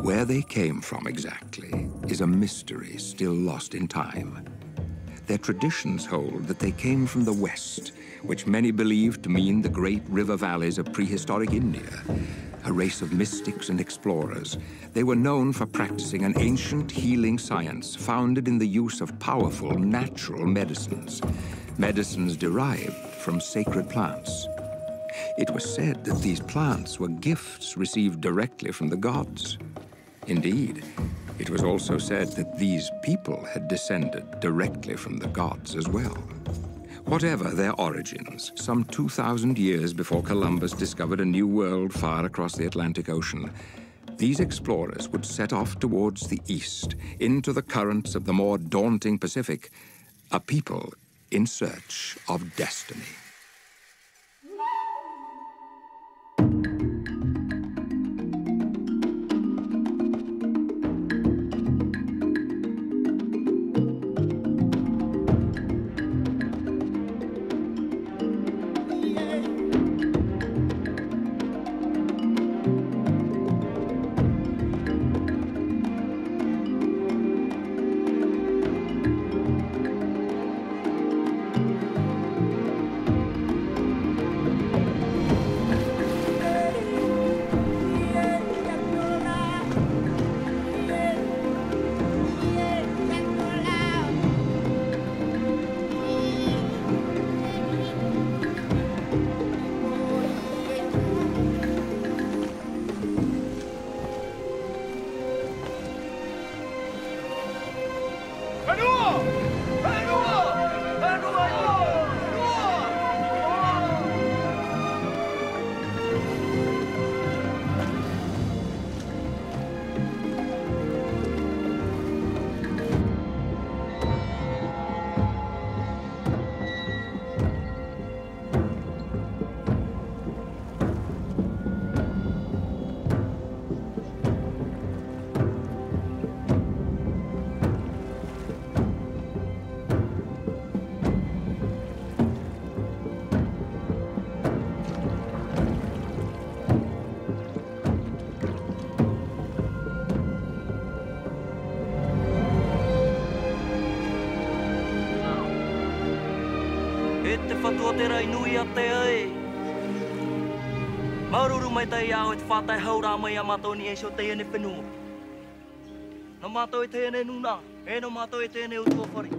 Where they came from exactly is a mystery still lost in time. Their traditions hold that they came from the West, which many believe to mean the great river valleys of prehistoric India. A race of mystics and explorers, they were known for practicing an ancient healing science founded in the use of powerful natural medicines, medicines derived from sacred plants. It was said that these plants were gifts received directly from the gods. Indeed, it was also said that these people had descended directly from the gods as well. Whatever their origins, some 2,000 years before Columbus discovered a new world far across the Atlantic Ocean, these explorers would set off towards the east, into the currents of the more daunting Pacific, a people in search of destiny. Tera inui a te ai. Maruru mai tai au te whatai haura mai a matoni e so te ene whenua. No mato e te ene nuna, e no mato e te ene utua whari.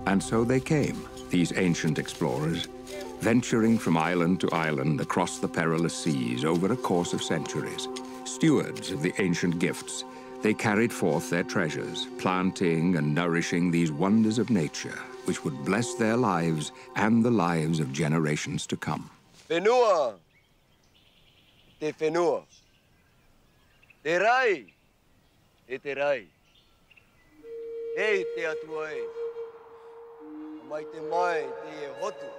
And so they came, these ancient explorers, venturing from island to island across the perilous seas over a course of centuries. Stewards of the ancient gifts, they carried forth their treasures, planting and nourishing these wonders of nature, which would bless their lives and the lives of generations to come. Whenua, te whenua. Te rai, e te rai. Hei te atua e. Mai te mai te e hotu.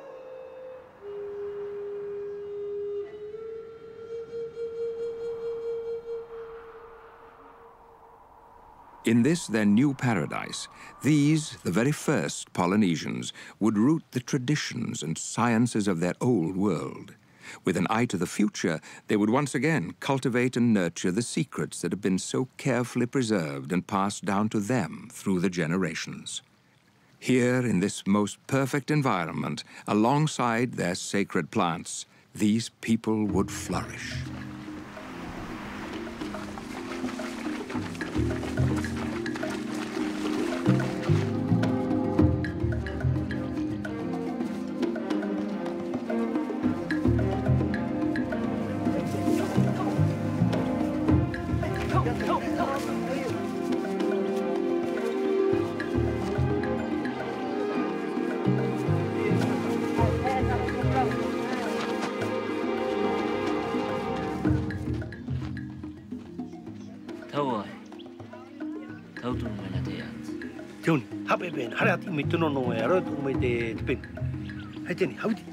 In this, their new paradise, these, the very first Polynesians, would root the traditions and sciences of their old world. With an eye to the future, they would once again cultivate and nurture the secrets that have been so carefully preserved and passed down to them through the generations. Here, in this most perfect environment, alongside their sacred plants, these people would flourish. Tuni, hape ben, hare ati me tuno no e aro tu me te pen. Hai teni, haudi.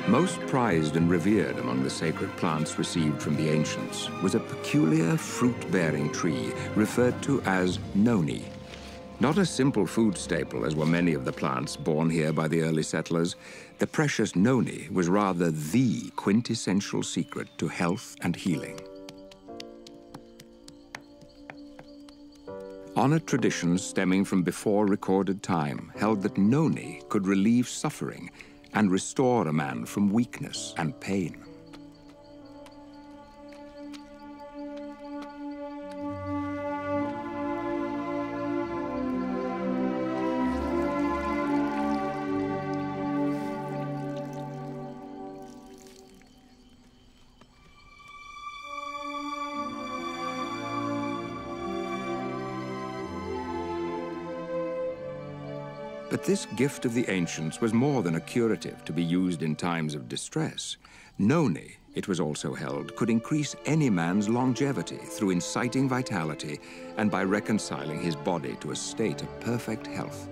Most prized and revered among the sacred plants received from the ancients was a peculiar fruit-bearing tree referred to as noni. Not a simple food staple, as were many of the plants born here by the early settlers, the precious noni was rather the quintessential secret to health and healing. Honored traditions stemming from before recorded time held that noni could relieve suffering and restore a man from weakness and pain. But this gift of the ancients was more than a curative to be used in times of distress. Noni, it was also held, could increase any man's longevity through inciting vitality and by reconciling his body to a state of perfect health.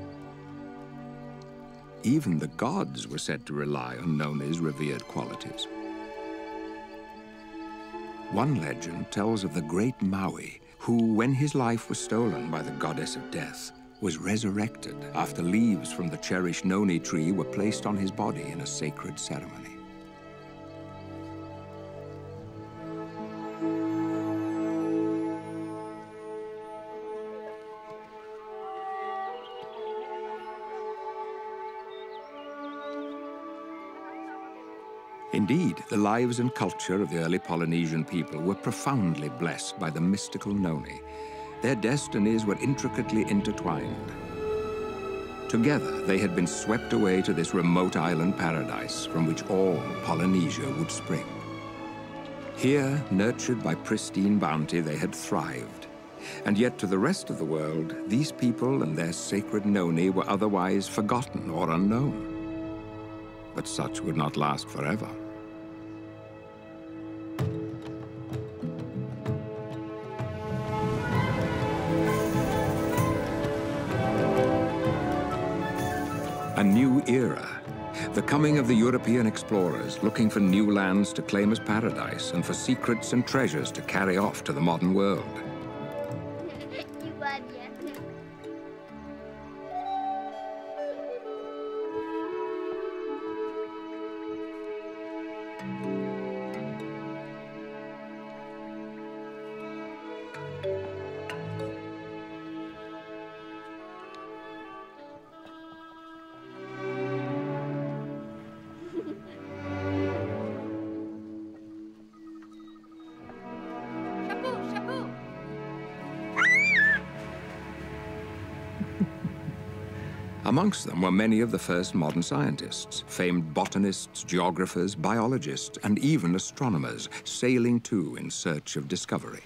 Even the gods were said to rely on Noni's revered qualities. One legend tells of the great Maui, who, when his life was stolen by the goddess of death, was resurrected after leaves from the cherished noni tree were placed on his body in a sacred ceremony. Indeed, the lives and culture of the early Polynesian people were profoundly blessed by the mystical noni. Their destinies were intricately intertwined. Together, they had been swept away to this remote island paradise from which all Polynesia would spring. Here, nurtured by pristine bounty, they had thrived. And yet to the rest of the world, these people and their sacred noni were otherwise forgotten or unknown. But such would not last forever. A new era, The coming of the European explorers, looking for new lands to claim as paradise and for secrets and treasures to carry off to the modern world. Amongst them were many of the first modern scientists, famed botanists, geographers, biologists, and even astronomers, sailing too in search of discovery.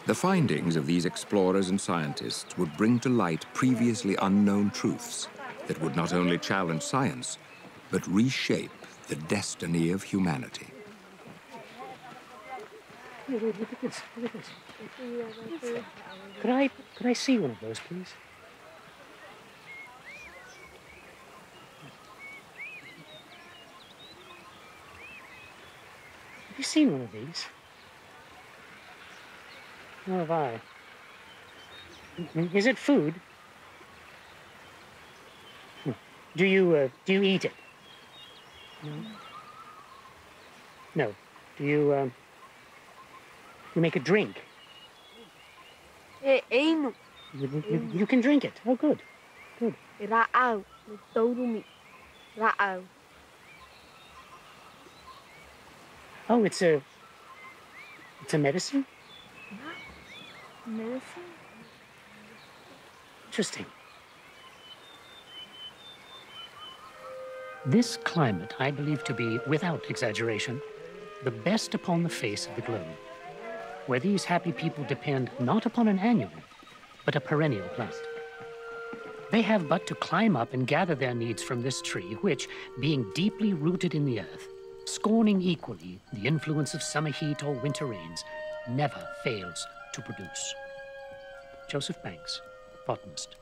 The findings of these explorers and scientists would bring to light previously unknown truths that would not only challenge science, but reshape the destiny of humanity. Look at this, look at this. Could I see one of those, please? Have you seen one of these? Nor have I. Is it food? Do you eat it? No. No. Do you make a drink? You can drink it. Oh, good. Good. Oh, it's a medicine? Medicine? Interesting. This climate I believe to be, without exaggeration, the best upon the face of the globe, where these happy people depend not upon an annual, but a perennial plant. They have but to climb up and gather their needs from this tree, which, being deeply rooted in the earth, scorning equally the influence of summer heat or winter rains, never fails to produce. Joseph Banks, botanist.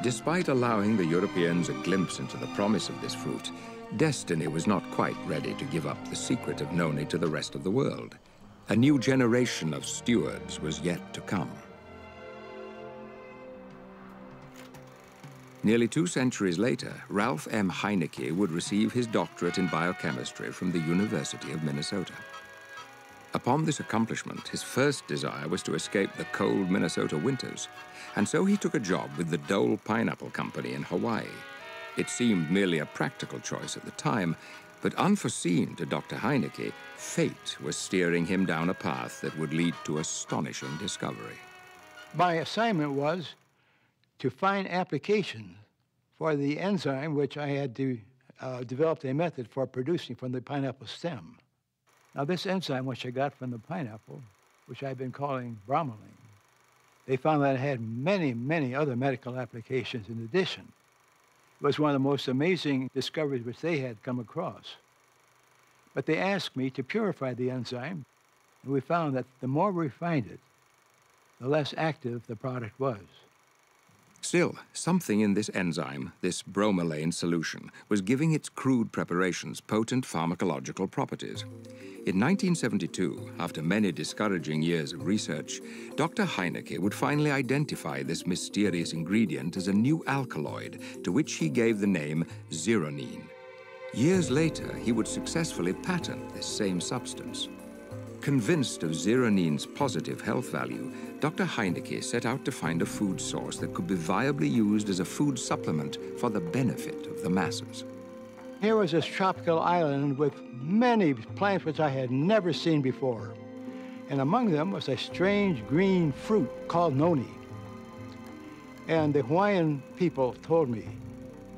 Despite allowing the Europeans a glimpse into the promise of this fruit, destiny was not quite ready to give up the secret of Noni to the rest of the world. A new generation of stewards was yet to come. Nearly 2 centuries later, Ralph M. Heinecke would receive his doctorate in biochemistry from the University of Minnesota. Upon this accomplishment, his first desire was to escape the cold Minnesota winters, and so he took a job with the Dole Pineapple Company in Hawaii. It seemed merely a practical choice at the time, but unforeseen to Dr. Heinecke, fate was steering him down a path that would lead to astonishing discovery. My assignment was to find application for the enzyme which I had to develop a method for producing from the pineapple stem. Now this enzyme, which I got from the pineapple, which I've been calling bromelain, they found that it had many, many other medical applications in addition. It was one of the most amazing discoveries which they had come across. But they asked me to purify the enzyme, and we found that the more we refined it, the less active the product was. Still, something in this enzyme, this bromelain solution, was giving its crude preparations potent pharmacological properties. In 1972, after many discouraging years of research, Dr. Heinecke would finally identify this mysterious ingredient as a new alkaloid, to which he gave the name zeronine. Years later, he would successfully patent this same substance. Convinced of zeronine's positive health value, Dr. Heinecke set out to find a food source that could be viably used as a food supplement for the benefit of the masses. Here was this tropical island with many plants which I had never seen before. And among them was a strange green fruit called noni. And the Hawaiian people told me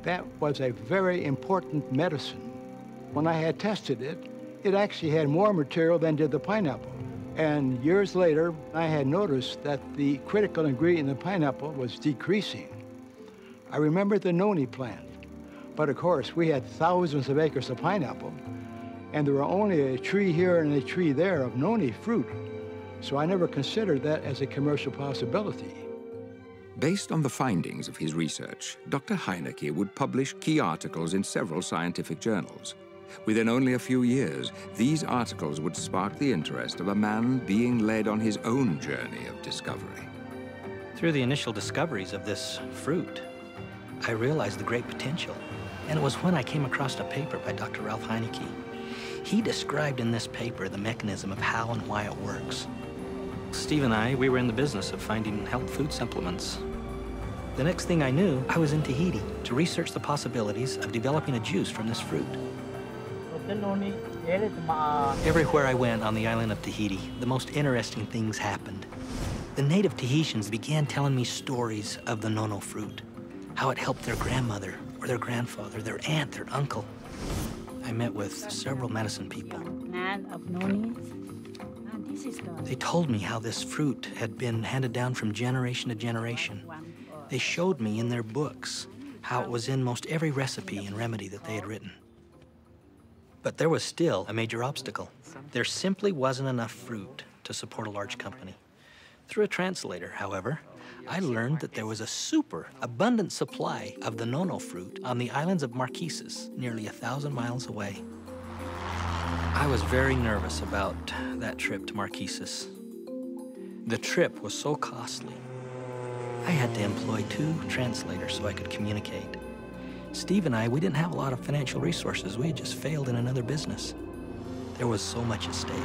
That was a very important medicine. When I had tested it, it actually had more material than did the pineapple. And years later, I had noticed that the critical ingredient in the pineapple was decreasing. I remember the noni plant, but of course, we had thousands of acres of pineapple, and there were only a tree here and a tree there of noni fruit, so I never considered that as a commercial possibility. Based on the findings of his research, Dr. Heinecke would publish key articles in several scientific journals. Within only a few years, these articles would spark the interest of a man being led on his own journey of discovery. Through the initial discoveries of this fruit, I realized the great potential. And it was when I came across a paper by Dr. Ralph Heinecke. He described in this paper the mechanism of how and why it works. Steve and I, we were in the business of finding health food supplements. The next thing I knew, I was in Tahiti to research the possibilities of developing a juice from this fruit. Everywhere I went on the island of Tahiti, the most interesting things happened. The native Tahitians began telling me stories of the Noni fruit, how it helped their grandmother, or their grandfather, their aunt, their uncle. I met with several medicine people. They told me how this fruit had been handed down from generation to generation. They showed me in their books how it was in most every recipe and remedy that they had written. But there was still a major obstacle. There simply wasn't enough fruit to support a large company. Through a translator, however, I learned that there was a super abundant supply of the Noni fruit on the islands of Marquesas, nearly 1,000 miles away. I was very nervous about that trip to Marquesas. The trip was so costly. I had to employ 2 translators so I could communicate. Steve and I, we didn't have a lot of financial resources. We had just failed in another business. There was so much at stake.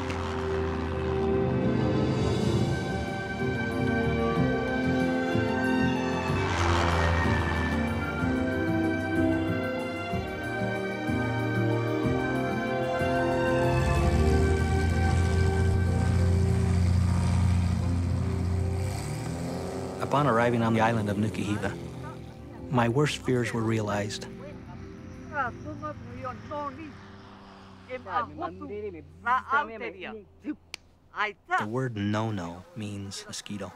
Upon arriving on the island of Nukuhiva, my worst fears were realized. The word no-no means mosquito,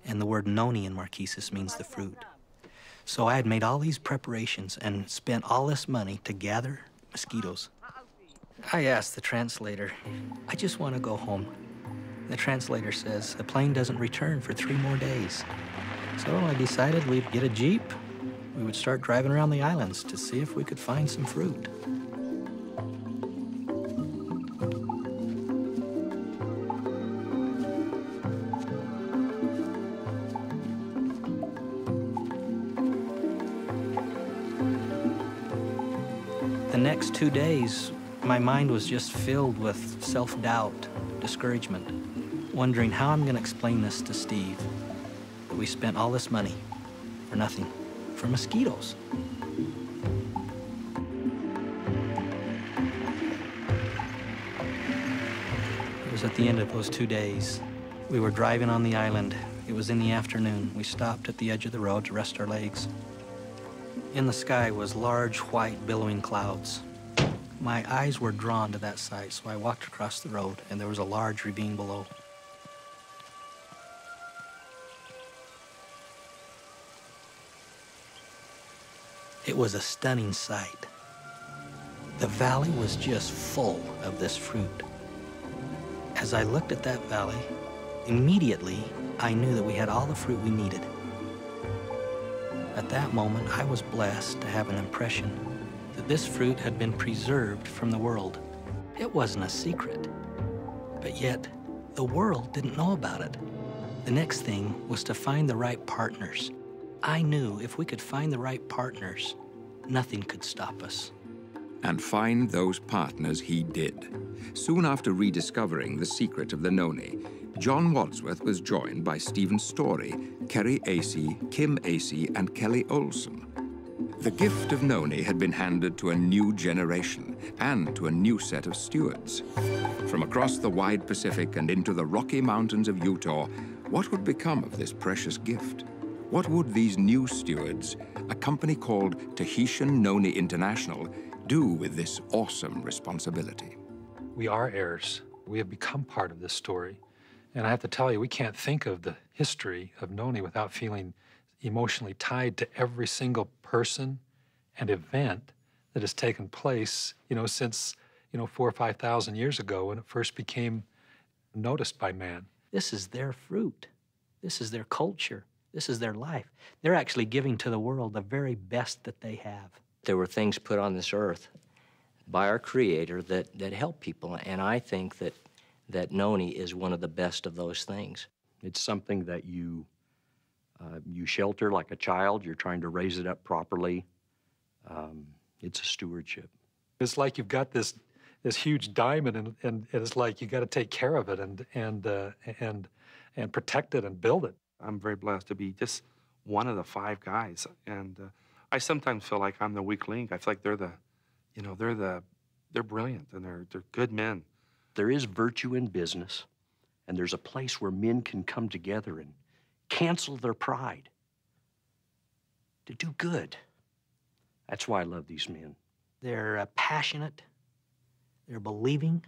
and the word noni in Marquesas means the fruit. So I had made all these preparations and spent all this money to gather mosquitoes. I asked the translator, I just want to go home. The translator says the plane doesn't return for 3 more days. So I decided we'd get a Jeep. We would start driving around the islands to see if we could find some fruit. The next 2 days, my mind was just filled with self-doubt, discouragement, wondering how I'm going to explain this to Steve. We spent all this money for nothing, for mosquitoes. It was at the end of those 2 days. We were driving on the island. It was in the afternoon. We stopped at the edge of the road to rest our legs. In the sky was large, white, billowing clouds. My eyes were drawn to that sight, so I walked across the road, and there was a large ravine below. It was a stunning sight. The valley was just full of this fruit. As I looked at that valley, immediately I knew that we had all the fruit we needed. At that moment, I was blessed to have an impression that this fruit had been preserved from the world. It wasn't a secret, but yet the world didn't know about it. The next thing was to find the right partners. I knew if we could find the right partners, nothing could stop us. And find those partners he did. Soon after rediscovering the secret of the Noni, John Wadsworth was joined by Stephen Story, Kerry Acey, Kim Acey, and Kelly Olson. The gift of Noni had been handed to a new generation and to a new set of stewards. From across the wide Pacific and into the Rocky Mountains of Utah, what would become of this precious gift? What would these new stewards, a company called Tahitian Noni International, do with this awesome responsibility? We are heirs. We have become part of this story. And I have to tell you, we can't think of the history of Noni without feeling emotionally tied to every single person and event that has taken place, since, 4,000 or 5,000 years ago when it first became noticed by man. This is their fruit. This is their culture. This is their life. They're actually giving to the world the very best that they have. There were things put on this earth by our Creator that help people, and I think that Noni is one of the best of those things. It's something that you shelter like a child. You're trying to raise it up properly. It's a stewardship. It's like you've got this huge diamond, and it's like you got to take care of it and protect it and build it. I'm very blessed to be just one of the 5 guys, and I sometimes feel like I'm the weak link. I feel like they're brilliant and they're good men. There is virtue in business, and there's a place where men can come together and cancel their pride to do good. That's why I love these men. They're passionate, they're believing,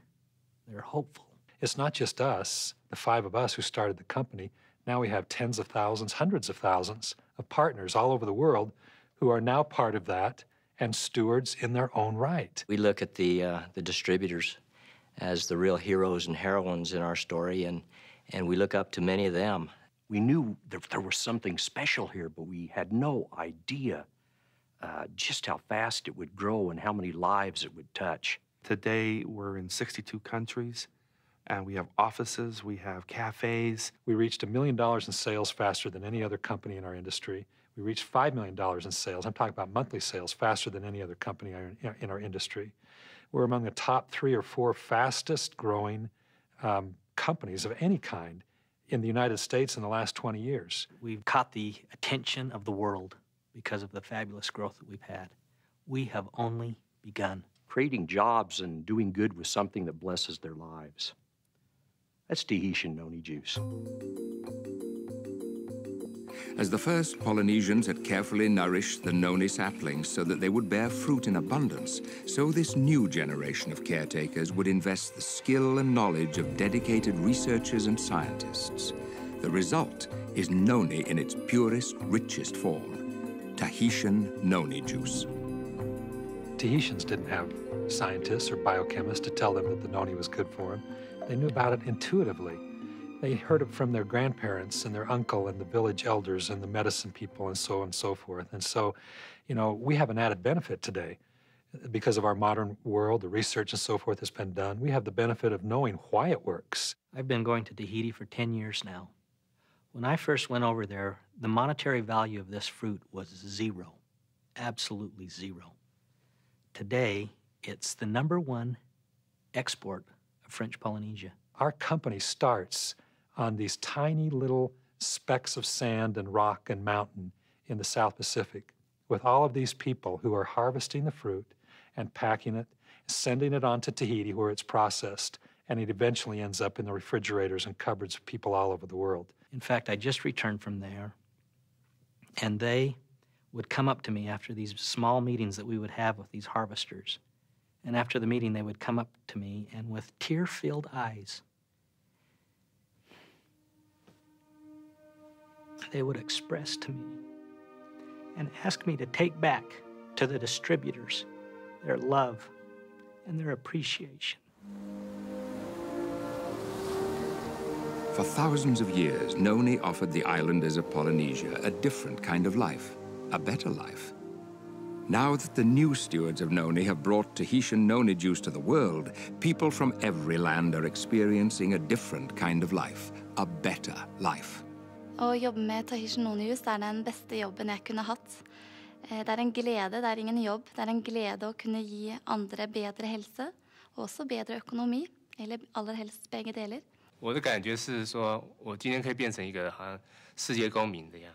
they're hopeful. It's not just us, the 5 of us who started the company. Now we have tens of thousands, hundreds of thousands of partners all over the world who are now part of that and stewards in their own right. We look at the distributors as the real heroes and heroines in our story, and we look up to many of them. We knew there was something special here, but we had no idea just how fast it would grow and how many lives it would touch. Today, we're in 62 countries, and we have offices, we have cafes. We reached $1 million in sales faster than any other company in our industry. We reached $5 million in sales. I'm talking about monthly sales faster than any other company in our industry. We're among the top 3 or 4 fastest growing companies of any kind in the United States in the last 20 years. We've caught the attention of the world because of the fabulous growth that we've had. We have only begun. Creating jobs and doing good with something that blesses their lives. That's Tahitian Noni juice. As the first Polynesians had carefully nourished the Noni saplings so that they would bear fruit in abundance, so this new generation of caretakers would invest the skill and knowledge of dedicated researchers and scientists. The result is Noni in its purest, richest form, Tahitian Noni juice. Tahitians didn't have scientists or biochemists to tell them that the Noni was good for them. They knew about it intuitively. They heard it from their grandparents and their uncle and the village elders and the medicine people and so on and so forth. And so, we have an added benefit today. Because of our modern world, the research and so forth has been done, we have the benefit of knowing why it works. I've been going to Tahiti for 10 years now. When I first went over there, the monetary value of this fruit was 0, absolutely 0. Today, it's the #1 export of French Polynesia. Our company starts on these tiny little specks of sand and rock and mountain in the South Pacific with all of these people who are harvesting the fruit and packing it, sending it on to Tahiti where it's processed, and it eventually ends up in the refrigerators and cupboards of people all over the world. In fact, I just returned from there, and they would come up to me after these small meetings that we would have with these harvesters. And after the meeting, they would come up to me and with tear-filled eyes, they would express to me and ask me to take back to the distributors their love and their appreciation. For thousands of years, Noni offered the islanders of Polynesia a different kind of life, a better life. Now that the new stewards of Noni have brought Tahitian Noni juice to the world, people from every land are experiencing a different kind of life, a better life. Å jobbe med Tahitian Noni juice er den beste jobben jeg kunne hatt. Det er en glede, det er ingen jobb. Det er en glede å kunne gi andre bedre helse, og også bedre økonomi, eller aller helst begge deler. 我的感觉是说，我今天可以变成一个好像世界公民这样，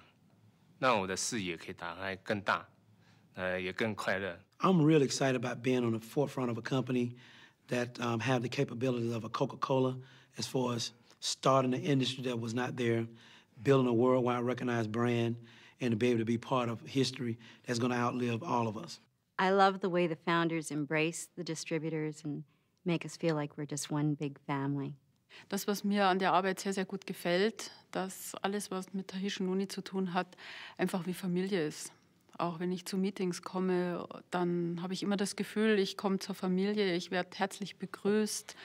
让我的视野可以打开更大，也更快乐。I'm really excited about being on the forefront of a company that have the capabilities of a Coca-Cola as far as starting an industry that was not there, building a worldwide recognized brand, and to be able to be part of history that's going to outlive all of us. I love the way the founders embrace the distributors and make us feel like we're just one big family. Das, was mir an der Arbeit sehr, sehr gut gefällt, dass alles, was mit Tahitian Noni zu tun hat, einfach wie Familie ist. Auch wenn ich zu Meetings komme, dann habe ich immer das Gefühl, ich komme zur Familie, ich werde herzlich begrüßt.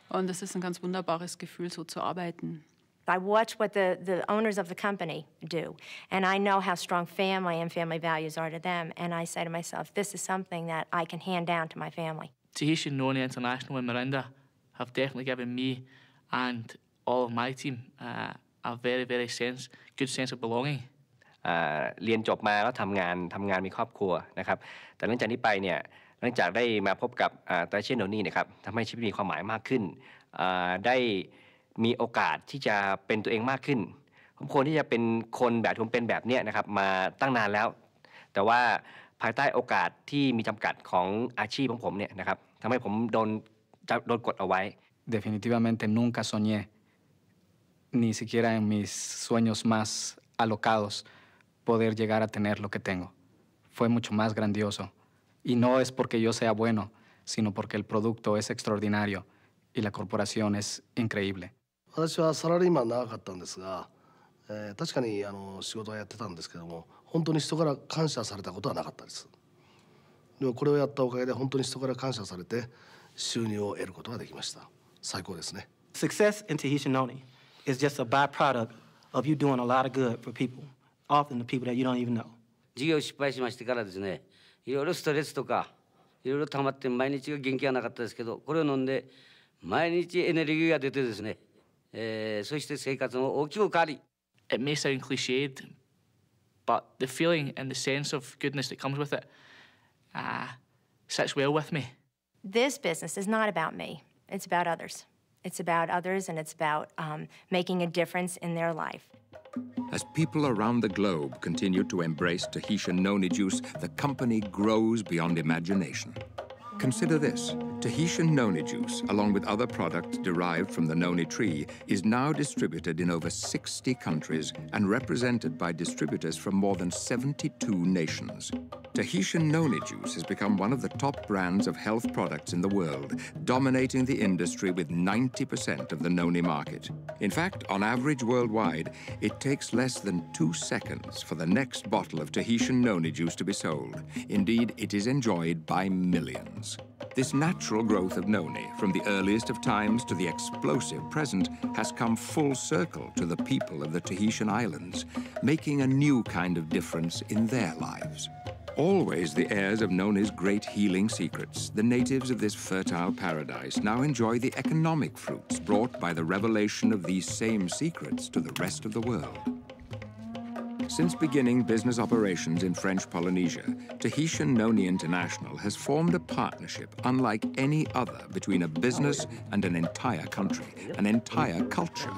Und es ist ein ganz wunderbares Gefühl, so zu arbeiten. I watch what the owners of the company do, and I know how strong family and family values are to them, and I say to myself, this is something that I can hand down to my family. Tahitian Noni International and Morinda have definitely given me and all of my team a very, very good sense of belonging. เรียนจบมาแล้วทำงานมีครอบครัวนะครับแต่หลังจากนี้ไปเนี่ยหลังจากได้มาพบกับTahitian Noniนะครับทำให้ชีวิตมีความหมายมากขึ้นได้มีโอกาสที่จะเป็นตัวเองมากขึ้นผมควรที่จะเป็นคนแบบผมเป็นแบบเนี้ยนะครับมาตั้งนานแล้วแต่ว่าภายใต้โอกาสที่มีจำกัดของอาชีพของผมเนี่ยนะครับทำให้ผมโดนกดเอาไว้ Definitivamente nunca soñé ni siquiera en mis sueños más alocados poder llegar a tener lo que tengo. Fue mucho más grandioso. Y no es porque yo sea bueno, sino porque el producto es extraordinario y la corporación es increíble. 私はサラリーマン長かったんですが、確かに仕事はやってたんですけども、本当に人から感謝されたことはなかったです。でもこれをやったおかげで本当に人から感謝されて収入を得ることができました。最高ですね。Success in Tahitian Noni is just a byproduct of you doing a lot of good for people, often the people that you don't even know. 事業失敗しましてからですね、いろいろストレスとかいろいろ溜まって毎日が元気がなかったですけど、これを飲んで毎日エネルギーが出てですね、そして生活も大きく変わり。It may sound cliched, but the feeling and the sense of goodness that comes with it sits well with me. This business is not about me. It's about others. It's about others, and it's about making a difference in their life. As people around the globe continue to embrace Tahitian Noni juice, the company grows beyond imagination. Consider this. Tahitian Noni juice, along with other products derived from the noni tree, is now distributed in over 60 countries and represented by distributors from more than 72 nations. Tahitian Noni juice has become one of the top brands of health products in the world, dominating the industry with 90% of the noni market. In fact, on average worldwide, it takes less than 2 seconds for the next bottle of Tahitian Noni juice to be sold. Indeed, it is enjoyed by millions. This natural growth of noni, from the earliest of times to the explosive present, has come full circle to the people of the Tahitian Islands, making a new kind of difference in their lives. Always the heirs of Noni's great healing secrets, the natives of this fertile paradise now enjoy the economic fruits brought by the revelation of these same secrets to the rest of the world. Since beginning business operations in French Polynesia, Tahitian Noni International has formed a partnership unlike any other between a business and an entire country, an entire culture.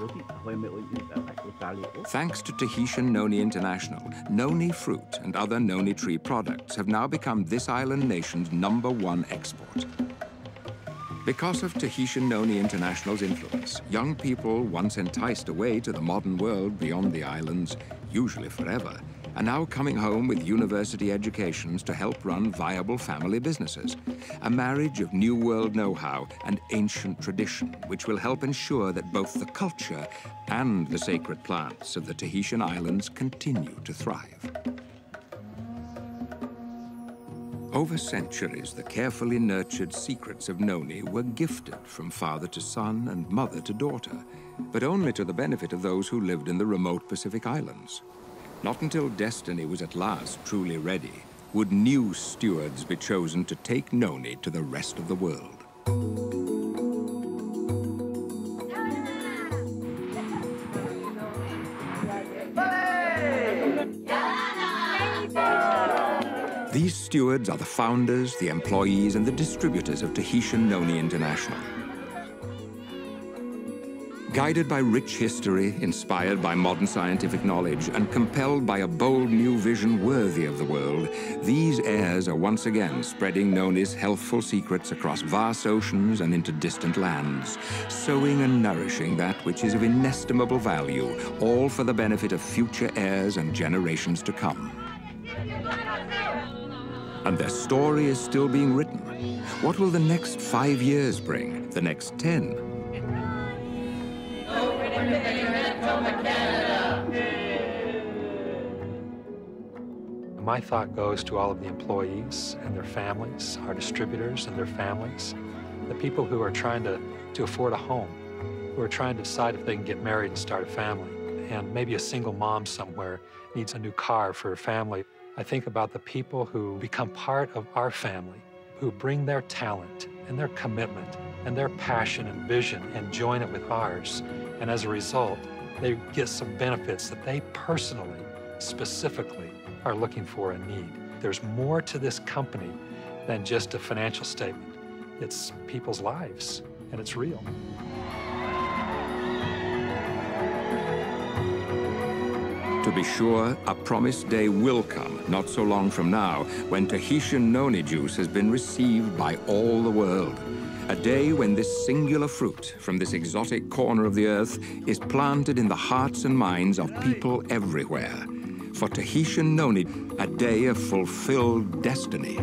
Thanks to Tahitian Noni International, Noni Fruit and other noni tree products have now become this island nation's #1 export. Because of Tahitian Noni International's influence, young people once enticed away to the modern world beyond the islands, usually forever, are now coming home with university educations to help run viable family businesses. A marriage of New World know-how and ancient tradition, which will help ensure that both the culture and the sacred plants of the Tahitian Islands continue to thrive. Over centuries, the carefully nurtured secrets of noni were gifted from father to son and mother to daughter, but only to the benefit of those who lived in the remote Pacific Islands. Not until destiny was at last truly ready would new stewards be chosen to take noni to the rest of the world. These stewards are the founders, the employees, and the distributors of Tahitian Noni International. Guided by rich history, inspired by modern scientific knowledge, and compelled by a bold new vision worthy of the world, these heirs are once again spreading Noni's healthful secrets across vast oceans and into distant lands, sowing and nourishing that which is of inestimable value, all for the benefit of future heirs and generations to come. And their story is still being written. What will the next 5 years bring? The next 10? My thought goes to all of the employees and their families, our distributors and their families, the people who are trying to afford a home, who are trying to decide if they can get married and start a family, and maybe a single mom somewhere needs a new car for her family. I think about the people who become part of our family, who bring their talent and their commitment and their passion and vision and join it with ours. And as a result, they get some benefits that they personally, specifically, are looking for and need. There's more to this company than just a financial statement. It's people's lives, and it's real. To be sure, a promised day will come, not so long from now, when Tahitian Noni juice has been received by all the world. A day when this singular fruit from this exotic corner of the earth is planted in the hearts and minds of people everywhere. For Tahitian Noni, a day of fulfilled destiny.